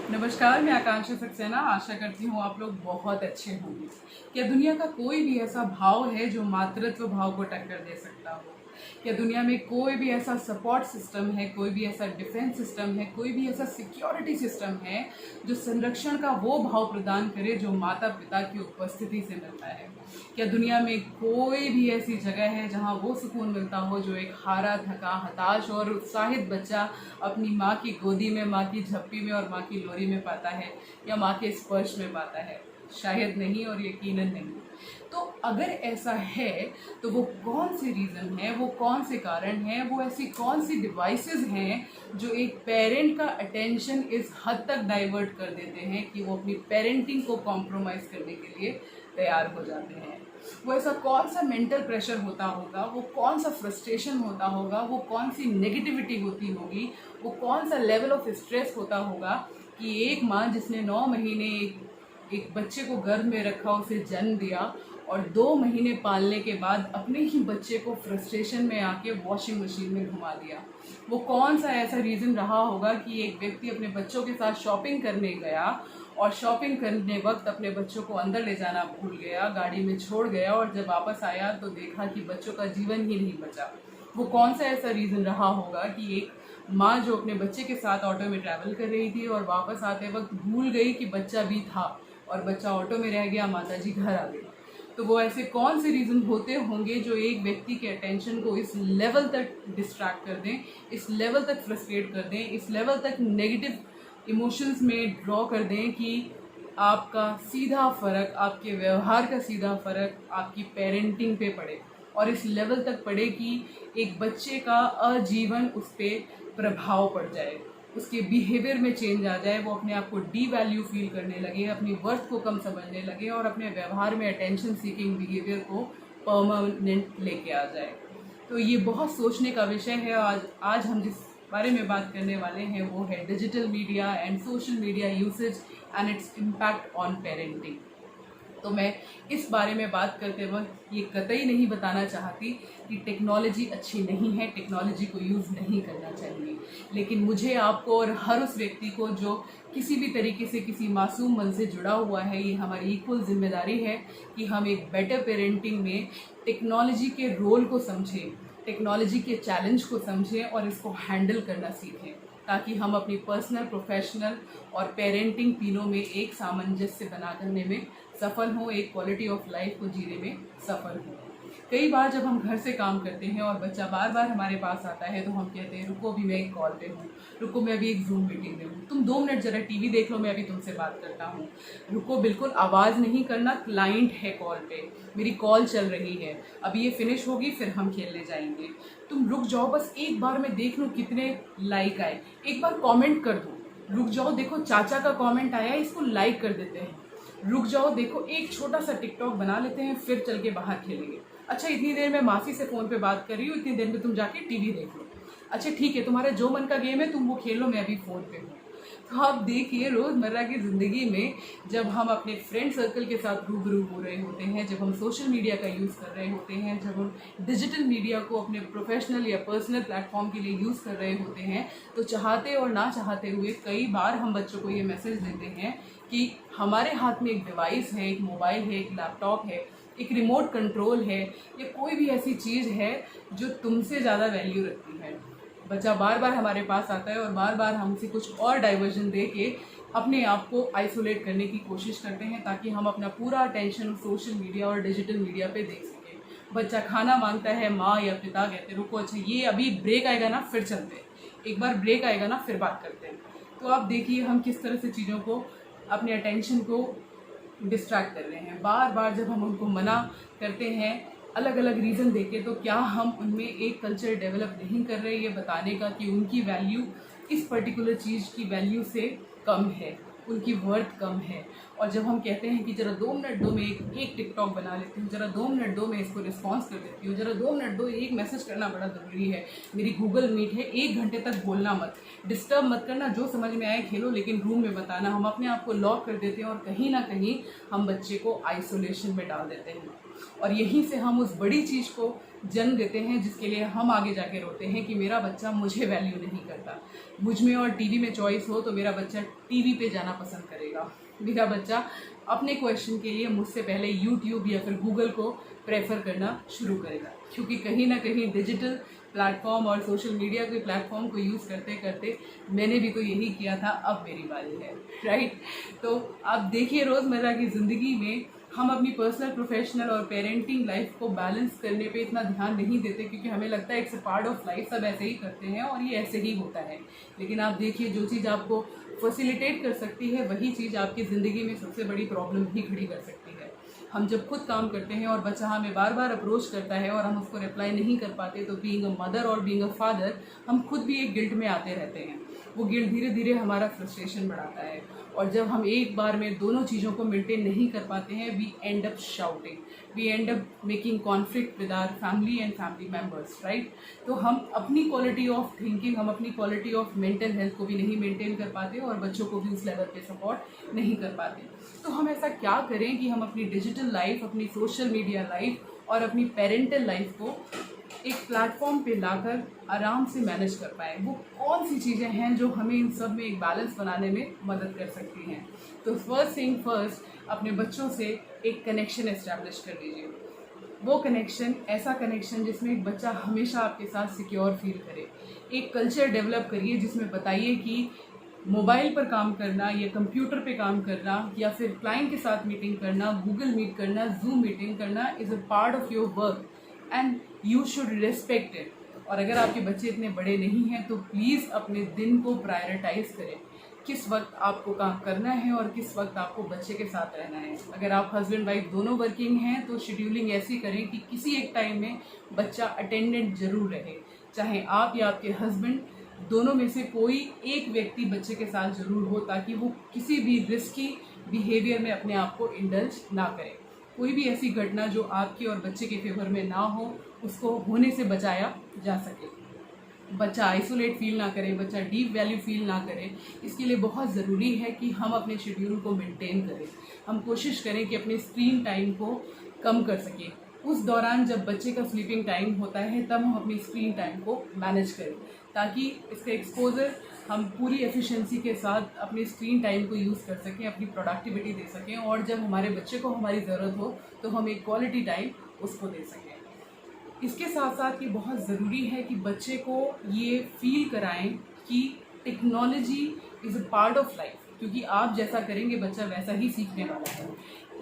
नमस्कार, मैं आकांक्षा सक्सेना। आशा करती हूँ आप लोग बहुत अच्छे होंगे। क्या दुनिया का कोई भी ऐसा भाव है जो मातृत्व भाव को टक्कर दे सकता हो? क्या दुनिया में कोई भी ऐसा सपोर्ट सिस्टम है, कोई भी ऐसा डिफेंस सिस्टम है, कोई भी ऐसा सिक्योरिटी सिस्टम है जो संरक्षण का वो भाव प्रदान करे जो माता पिता की उपस्थिति से मिलता है? क्या दुनिया में कोई भी ऐसी जगह है जहाँ वो सुकून मिलता हो जो एक हारा थका हताश और उत्साहित बच्चा अपनी माँ की गोदी में, माँ की झप्पी में और माँ की लोरी में पाता है या माँ के स्पर्श में पाता है? शायद नहीं, और यकीनन नहीं। तो अगर ऐसा है तो वो कौन से रीज़न है, वो कौन से कारण हैं, वो ऐसी कौन सी डिवाइसेस हैं जो एक पेरेंट का अटेंशन इस हद तक डाइवर्ट कर देते हैं कि वो अपनी पेरेंटिंग को कॉम्प्रोमाइज़ करने के लिए तैयार हो जाते हैं? वो ऐसा कौन सा मेंटल प्रेशर होता होगा, वो कौन सा फ्रस्ट्रेशन होता होगा, वो कौन सी नेगेटिविटी होती होगी, वो कौन सा लेवल ऑफ स्ट्रेस होता होगा कि एक माँ जिसने 9 महीने एक बच्चे को गर्भ में रखा, उसे जन्म दिया और 2 महीने पालने के बाद अपने ही बच्चे को फ्रस्ट्रेशन में आके वॉशिंग मशीन में घुमा दिया। वो कौन सा ऐसा रीज़न रहा होगा कि एक व्यक्ति अपने बच्चों के साथ शॉपिंग करने गया और शॉपिंग करने वक्त अपने बच्चों को अंदर ले जाना भूल गया, गाड़ी में छोड़ गया और जब वापस आया तो देखा कि बच्चों का जीवन ही नहीं बचा। वो कौन सा ऐसा रीज़न रहा होगा कि एक माँ जो अपने बच्चे के साथ ऑटो में ट्रैवल कर रही थी और वापस आते वक्त भूल गई कि बच्चा भी था और बच्चा ऑटो में रह गया, माता जी घर आ गई। तो वो ऐसे कौन से रीज़न होते होंगे जो एक व्यक्ति के अटेंशन को इस लेवल तक डिस्ट्रैक्ट कर दें, इस लेवल तक फ्रस्ट्रेट कर दें, इस लेवल तक नेगेटिव इमोशंस में ड्रॉ कर दें कि आपका सीधा फ़र्क, आपके व्यवहार का सीधा फ़र्क आपकी पेरेंटिंग पे पड़े और इस लेवल तक पड़े कि एक बच्चे का आजीवन उस पर प्रभाव पड़ जाए, उसके बिहेवियर में चेंज आ जाए, वो अपने आप को डी वैल्यू फील करने लगे, अपनी वर्थ को कम समझने लगे और अपने व्यवहार में अटेंशन सीकिंग बिहेवियर को परमानेंट लेके आ जाए। तो ये बहुत सोचने का विषय है। आज हम जिस बारे में बात करने वाले हैं वो है digital media and social media usage and its impact on parenting. तो मैं इस बारे में बात करते वक्त ये कतई नहीं बताना चाहती कि टेक्नोलॉजी अच्छी नहीं है, टेक्नोलॉजी को यूज़ नहीं करना चाहिए, लेकिन मुझे, आपको और हर उस व्यक्ति को जो किसी भी तरीके से किसी मासूम मन से जुड़ा हुआ है, ये हमारी इक्वल जिम्मेदारी है कि हम एक बेटर पेरेंटिंग में टेक्नोलॉजी के रोल को समझें, टेक्नोलॉजी के चैलेंज को समझें और इसको हैंडल करना सीखें, ताकि हम अपनी पर्सनल, प्रोफेशनल और पेरेंटिंग तीनों में एक सामंजस्य बना करने में सफल हों, एक क्वालिटी ऑफ लाइफ को जीने में सफल हों। कई बार जब हम घर से काम करते हैं और बच्चा बार बार हमारे पास आता है तो हम कहते हैं रुको अभी मैं एक कॉल पे हूँ, रुको मैं अभी एक जूम मीटिंग में हूँ, तुम 2 मिनट ज़रा टीवी देख लो, मैं अभी तुमसे बात करता हूँ। रुको, बिल्कुल आवाज़ नहीं करना, क्लाइंट है कॉल पे, मेरी कॉल चल रही है, अभी ये फिनिश होगी फिर हम खेलने जाएंगे। तुम रुक जाओ, बस एक बार मैं देख लूँ कितने लाइक आए, एक बार कॉमेंट कर दो, रुक जाओ देखो चाचा का कॉमेंट आया, इसको लाइक कर देते हैं, रुक जाओ देखो एक छोटा सा टिकटॉक बना लेते हैं फिर चल के बाहर खेलेंगे। अच्छा, इतनी देर में मासी से फ़ोन पे बात कर रही हूँ, इतनी देर में तुम जाके टीवी देख लो। अच्छा ठीक है, तुम्हारा जो मन का गेम है तुम वो खेल लो, मैं अभी फ़ोन पे हूँ। तो आप देखिए, रोज़मर्रा की ज़िंदगी में जब हम अपने फ्रेंड सर्कल के साथ रूबरू हो रहे होते हैं, जब हम सोशल मीडिया का यूज़ कर रहे होते हैं, जब हम डिजिटल मीडिया को अपने प्रोफेशनल या पर्सनल प्लेटफॉर्म के लिए यूज़ कर रहे होते हैं, तो चाहते और ना चाहते हुए कई बार हम बच्चों को ये मैसेज देते हैं कि हमारे हाथ में एक डिवाइस है, एक मोबाइल है, एक लैपटॉप है, एक रिमोट कंट्रोल है या कोई भी ऐसी चीज़ है जो तुमसे ज़्यादा वैल्यू रखती है। बच्चा बार बार हमारे पास आता है और बार बार हमसे कुछ और डाइवर्जन दे के अपने आप को आइसोलेट करने की कोशिश करते हैं ताकि हम अपना पूरा अटेंशन सोशल मीडिया और डिजिटल मीडिया पे देख सकें। बच्चा खाना मांगता है, माँ या पिता कहते रुको, अच्छा ये अभी ब्रेक आएगा ना फिर चलते हैं, एक बार ब्रेक आएगा ना फिर बात करते हैं। तो आप देखिए हम किस तरह से चीज़ों को, अपने अटेंशन को डिस्ट्रैक्ट कर रहे हैं। बार बार जब हम उनको मना करते हैं अलग अलग रीज़न देके, तो क्या हम उनमें एक कल्चर डेवलप नहीं कर रहे ये बताने का कि उनकी वैल्यू इस पर्टिकुलर चीज़ की वैल्यू से कम है, उनकी वर्थ कम है। और जब हम कहते हैं कि ज़रा 2 मिनट दो, मैं एक टिकटॉक बना लेती हूँ, ज़रा 2 मिनट दो, मैं इसको रिस्पॉन्स कर देती हूँ, ज़रा 2 मिनट दो, एक मैसेज करना बड़ा ज़रूरी है, मेरी गूगल मीट है, 1 घंटे तक बोलना मत, डिस्टर्ब मत करना, जो समझ में आए खेलो लेकिन रूम में बताना। हम अपने आप को लॉक कर देते हैं और कहीं ना कहीं हम बच्चे को आइसोलेशन में डाल देते हैं। और यहीं से हम उस बड़ी चीज़ को जन्म देते हैं जिसके लिए हम आगे जाके रोते हैं कि मेरा बच्चा मुझे वैल्यू नहीं करता। मुझ में और टीवी में चॉइस हो तो मेरा बच्चा टीवी पे जाना पसंद करेगा, मेरा बच्चा अपने क्वेश्चन के लिए मुझसे पहले यूट्यूब या फिर गूगल को प्रेफर करना शुरू करेगा, क्योंकि कहीं ना कहीं डिजिटल प्लेटफॉर्म और सोशल मीडिया के प्लेटफॉर्म को यूज़ करते करते मैंने भी तो यही किया था, अब मेरी बारी है, राइट। तो आप देखिए रोज़मर्रा की ज़िंदगी में हम अपनी पर्सनल, प्रोफेशनल और पेरेंटिंग लाइफ को बैलेंस करने पे इतना ध्यान नहीं देते, क्योंकि हमें लगता है it's a part of life, सब ऐसे ही करते हैं और ये ऐसे ही होता है। लेकिन आप देखिए, जो चीज़ आपको फैसिलिटेट कर सकती है वही चीज़ आपकी ज़िंदगी में सबसे बड़ी प्रॉब्लम भी खड़ी कर सकती है। हम जब खुद काम करते हैं और बच्चा हमें बार बार अप्रोच करता है और हम उसको रिप्लाई नहीं कर पाते, तो बीइंग अ मदर और बीइंग अ फादर हम खुद भी एक गिल्ट में आते रहते हैं। वो गिल्ट धीरे धीरे हमारा फ्रस्ट्रेशन बढ़ाता है, और जब हम एक बार में दोनों चीज़ों को मेंटेन नहीं कर पाते हैं, we end up shouting, we end up making conflict with our family and family members, right. तो हम अपनी क्वालिटी ऑफ थिंकिंग, हम अपनी क्वालिटी ऑफ मेंटल हेल्थ को भी नहीं मेंटेन कर पाते और बच्चों को भी उस लेवल पे सपोर्ट नहीं कर पाते। तो हम ऐसा क्या करें कि हम अपनी डिजिटल लाइफ, अपनी सोशल मीडिया लाइफ और अपनी पेरेंटल लाइफ को एक प्लेटफॉर्म पे लाकर आराम से मैनेज कर पाए। वो कौन सी चीज़ें हैं जो हमें इन सब में एक बैलेंस बनाने में मदद कर सकती हैं। तो फर्स्ट थिंग फर्स्ट, अपने बच्चों से एक कनेक्शन एस्टैब्लिश कर लीजिए। वो कनेक्शन, ऐसा कनेक्शन जिसमें एक बच्चा हमेशा आपके साथ सिक्योर फील करे। एक कल्चर डेवलप करिए जिसमें बताइए कि मोबाइल पर काम करना या कंप्यूटर पे काम करना या फिर क्लाइंट के साथ मीटिंग करना, गूगल मीट करना, जूम मीटिंग करना is a part of your work and you should respect it. और अगर आपके बच्चे इतने बड़े नहीं हैं तो प्लीज़ अपने दिन को प्रायोरिटाइज करें, किस वक्त आपको काम करना है और किस वक्त आपको बच्चे के साथ रहना है। अगर आप हस्बैंड वाइफ दोनों वर्किंग हैं तो शेड्यूलिंग ऐसी करें कि किसी एक टाइम में बच्चा अटेंडेंट जरूर रहे, चाहे आप या आपके हस्बैंड, दोनों में से कोई एक व्यक्ति बच्चे के साथ जरूर हो, ताकि वो किसी भी रिस्की बिहेवियर में अपने आप को इंडल्ज ना करे। कोई भी ऐसी घटना जो आपके और बच्चे के फेवर में ना हो, उसको होने से बचाया जा सके। बच्चा आइसोलेट फील ना करे, बच्चा डीप वैल्यू फील ना करे, इसके लिए बहुत ज़रूरी है कि हम अपने शेड्यूल को मेंटेन करें। हम कोशिश करें कि अपने स्क्रीन टाइम को कम कर सकें। उस दौरान जब बच्चे का स्लीपिंग टाइम होता है तब हम अपनी स्क्रीन टाइम को मैनेज करें, ताकि इसका एक्सपोजर हम पूरी एफिशिएंसी के साथ अपने स्क्रीन टाइम को यूज़ कर सकें, अपनी प्रोडक्टिविटी दे सकें, और जब हमारे बच्चे को हमारी ज़रूरत हो तो हम एक क्वालिटी टाइम उसको दे सकें। इसके साथ साथ ये बहुत ज़रूरी है कि बच्चे को ये फील कराएं कि technology is a part of life, क्योंकि आप जैसा करेंगे बच्चा वैसा ही सीखने वाला है।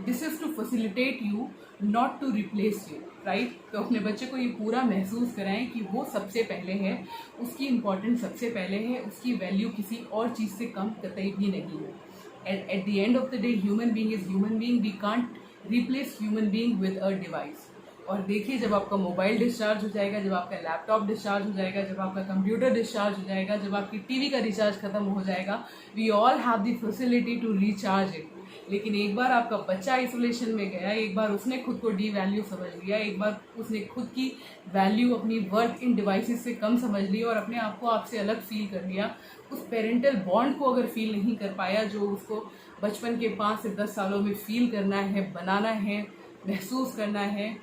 This is to facilitate you, not to replace you, right. तो अपने बच्चे को ये पूरा महसूस कराएं कि वो सबसे पहले है, उसकी इम्पोर्टेंस सबसे पहले है, उसकी वैल्यू किसी और चीज़ से कम कतई भी नहीं है। At the end of the day human being is human being, we can't replace human being with a device. और देखिए, जब आपका मोबाइल डिस्चार्ज हो जाएगा, जब आपका लैपटॉप डिस्चार्ज हो जाएगा, जब आपका कंप्यूटर डिस्चार्ज हो जाएगा, जब आपकी टीवी का रिचार्ज खत्म हो जाएगा, we all have the facility to recharge it. लेकिन एक बार आपका बच्चा आइसोलेशन में गया, एक बार उसने खुद को डी वैल्यू समझ लिया, एक बार उसने खुद की वैल्यू अपनी वर्थ इन डिवाइसेस से कम समझ ली और अपने आप को आपसे अलग फील कर लिया, उस पेरेंटल बॉन्ड को अगर फील नहीं कर पाया जो उसको बचपन के 5 से 10 सालों में फील करना है, बनाना है, महसूस करना है,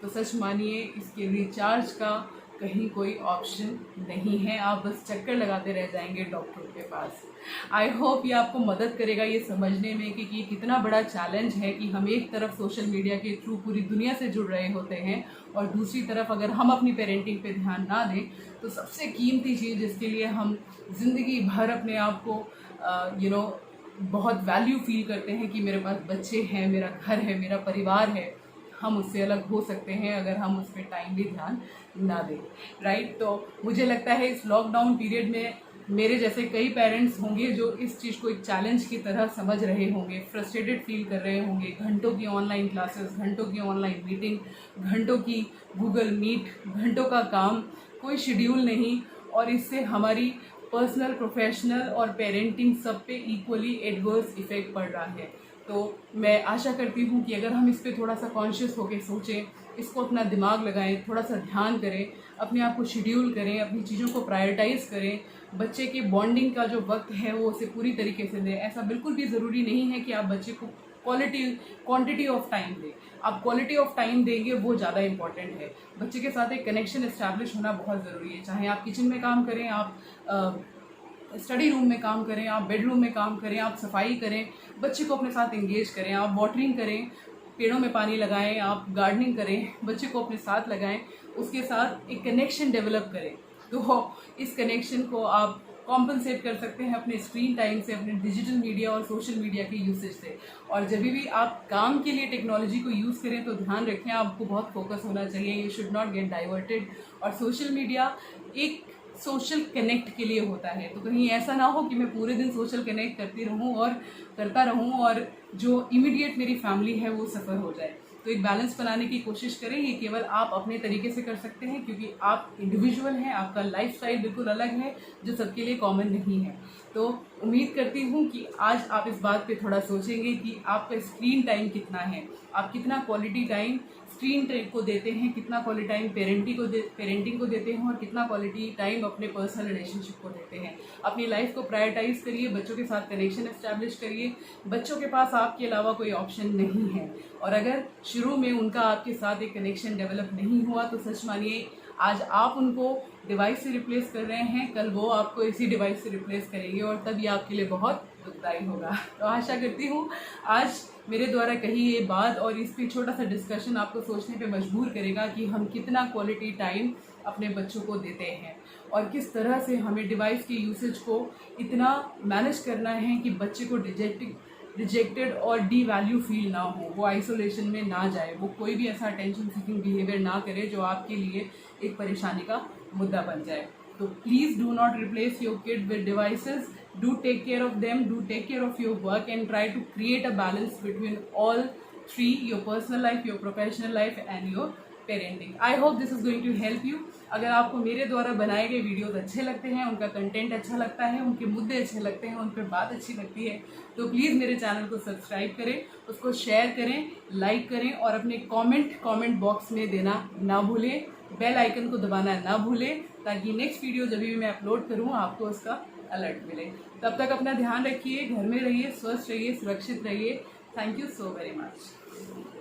तो सच मानिए इसके रिचार्ज का कहीं कोई ऑप्शन नहीं है। आप बस चक्कर लगाते रह जाएंगे डॉक्टर के पास। आई होप ये आपको मदद करेगा ये समझने में कि ये कितना बड़ा चैलेंज है कि हम एक तरफ सोशल मीडिया के थ्रू पूरी दुनिया से जुड़ रहे होते हैं और दूसरी तरफ अगर हम अपनी पेरेंटिंग पे ध्यान ना दें तो सबसे कीमती चीज़ जिसके लिए हम ज़िंदगी भर अपने आप को बहुत वैल्यू फील करते हैं कि मेरे पास बच्चे हैं, मेरा घर है, मेरा परिवार है, हम उससे अलग हो सकते हैं अगर हम उस पर टाइमली ध्यान ना दें, राइट। तो मुझे लगता है इस लॉकडाउन पीरियड में मेरे जैसे कई पेरेंट्स होंगे जो इस चीज़ को एक चैलेंज की तरह समझ रहे होंगे, फ्रस्ट्रेटेड फील कर रहे होंगे। घंटों की ऑनलाइन क्लासेस, घंटों की ऑनलाइन मीटिंग, घंटों की गूगल मीट, घंटों का काम, कोई शेड्यूल नहीं, और इससे हमारी पर्सनल, प्रोफेशनल और पेरेंटिंग सब पे इक्वली एडवर्स इफेक्ट पड़ रहा है। तो मैं आशा करती हूँ कि अगर हम इस पर थोड़ा सा कॉन्शियस होकर सोचें, इसको अपना दिमाग लगाएं, थोड़ा सा ध्यान करें, अपने आप को शेड्यूल करें, अपनी चीज़ों को प्रायोरिटाइज़ करें, बच्चे के बॉन्डिंग का जो वक्त है वो उसे पूरी तरीके से दें। ऐसा बिल्कुल भी ज़रूरी नहीं है कि आप बच्चे को क्वांटिटी ऑफ टाइम दें। आप क्वालिटी ऑफ टाइम देंगे वो ज़्यादा इंपॉर्टेंट है। बच्चे के साथ एक कनेक्शन इस्टेब्लिश होना बहुत ज़रूरी है। चाहे आप किचन में काम करें, आप स्टडी रूम में काम करें, आप बेडरूम में काम करें, आप सफाई करें, बच्चे को अपने साथ एंगेज करें, आप वाटरिंग करें, पेड़ों में पानी लगाएं, आप गार्डनिंग करें, बच्चे को अपने साथ लगाएं, उसके साथ एक कनेक्शन डेवलप करें। तो इस कनेक्शन को आप कॉम्पनसेट कर सकते हैं अपने स्क्रीन टाइम से, अपने डिजिटल मीडिया और सोशल मीडिया के यूसेज से। और जब भी आप काम के लिए टेक्नोलॉजी को यूज़ करें तो ध्यान रखें, आपको बहुत फोकस होना चाहिए, you should not gate diverted. और सोशल मीडिया एक सोशल कनेक्ट के लिए होता है, तो कहीं ऐसा ना हो कि मैं पूरे दिन सोशल कनेक्ट करता रहूं और जो इमीडिएट मेरी फैमिली है वो सफ़र हो जाए। तो एक बैलेंस बनाने की कोशिश करें। ये केवल आप अपने तरीके से कर सकते हैं क्योंकि आप इंडिविजुअल हैं, आपका लाइफस्टाइल बिल्कुल अलग है जो सबके लिए कॉमन नहीं है। तो उम्मीद करती हूँ कि आज आप इस बात पे थोड़ा सोचेंगे कि आपका स्क्रीन टाइम कितना है, आप कितना क्वालिटी टाइम स्क्रीन टाइम को देते हैं, कितना क्वालिटी टाइम पेरेंटिंग को देते हैं और कितना क्वालिटी टाइम अपने पर्सनल रिलेशनशिप को देते हैं। अपनी लाइफ को प्रायोरिटाइज करिए, बच्चों के साथ कनेक्शन एस्टैब्लिश करिए। बच्चों के पास आपके अलावा कोई ऑप्शन नहीं है और अगर शुरू में उनका आपके साथ एक कनेक्शन डेवलप नहीं हुआ तो सच मानिए आज आप उनको डिवाइस से रिप्लेस कर रहे हैं, कल वो आपको इसी डिवाइस से रिप्लेस करेंगे और तब ये आपके लिए बहुत दुखदायी होगा। तो आशा करती हूँ आज मेरे द्वारा कही ये बात और इस पे छोटा सा डिस्कशन आपको सोचने पे मजबूर करेगा कि हम कितना क्वालिटी टाइम अपने बच्चों को देते हैं और किस तरह से हमें डिवाइस के यूसेज को इतना मैनेज करना है कि बच्चे को रिजेक्टेड और डी वैल्यू फील ना हो, वो आइसोलेशन में ना जाए, वो कोई भी ऐसा अटेंशन सीकिंग बिहेवियर ना करे जो आपके लिए एक परेशानी का मुद्दा बन जाए। तो please do not replace your kid with devices, do take care of them, do take care of your work and try to create a balance between all three, your personal life, your professional life and your parenting. I hope this is going to help you. अगर आपको मेरे द्वारा बनाए गए videos अच्छे लगते हैं, उनका कंटेंट अच्छा लगता है, उनके मुद्दे अच्छे लगते हैं, उन पर बात अच्छी लगती है तो प्लीज़ मेरे चैनल को सब्सक्राइब करें, उसको शेयर करें, लाइक करें और अपने कमेंट बॉक्स में देना ना भूलें, बेल आइकन को दबाना ना भूलें ताकि नेक्स्ट वीडियो जब भी मैं अपलोड करूँ आपको उसका अलर्ट मिले। तब तक अपना ध्यान रखिए, घर में रहिए, स्वस्थ रहिए, सुरक्षित रहिए। Thank you so very much.